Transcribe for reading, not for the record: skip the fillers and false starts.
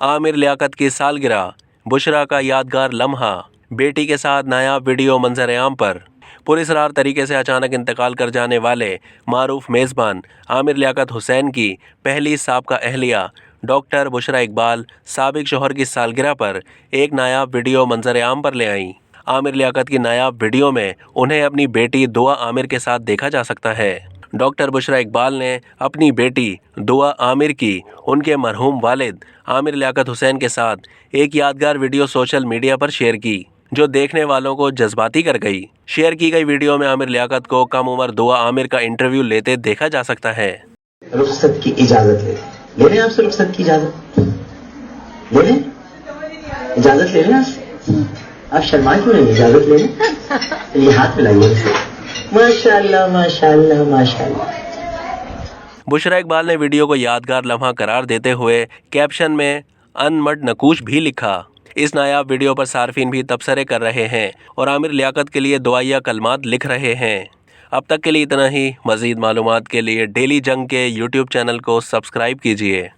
आमिर लियाकत की सालगिरह, बुशरा का यादगार लम्हा, बेटी के साथ नायाब वीडियो मंजर आम पर। पुरस्रार तरीके से अचानक इंतकाल कर जाने वाले मारूफ मेज़बान आमिर लियाकत हुसैन की पहली साबका अहलिया डॉक्टर बुशरा इकबाल साबिक शोहर की सालगिरह पर एक नायाब वीडियो मंजर आम पर ले आईं। आमिर लियाकत की नायाब वीडियो में उन्हें अपनी बेटी दुआ आमिर के साथ देखा जा सकता है। डॉक्टर बुशरा इकबाल ने अपनी बेटी दुआ आमिर की उनके मरहूम वालिद आमिर लियाकत हुसैन के साथ एक यादगार वीडियो सोशल मीडिया पर शेयर की, जो देखने वालों को जज्बाती कर गई। शेयर की गई वीडियो में आमिर लियाकत को कम उम्र दुआ आमिर का इंटरव्यू लेते देखा जा सकता है। रुखसत की इजाजत ले लें आपसे, रुखसत की इजाजत ले लें, इजाजत ले लें आप शर्मा क्यों नहीं, इजाजत ले लें। ये हाथ मिलाइए इसे। माशाअल्लाह माशाअल्लाह माशाअल्लाह। बुशरा इकबाल ने वीडियो को यादगार लम्हा करार देते हुए कैप्शन में अनमड नकूश भी लिखा। इस नायाब वीडियो पर सार्फिन भी तबसरे कर रहे हैं और आमिर लियाकत के लिए दुआया कलमात लिख रहे हैं। अब तक के लिए इतना ही। मज़ीद मालूमात के लिए डेली जंग के यूट्यूब चैनल को सब्सक्राइब कीजिए।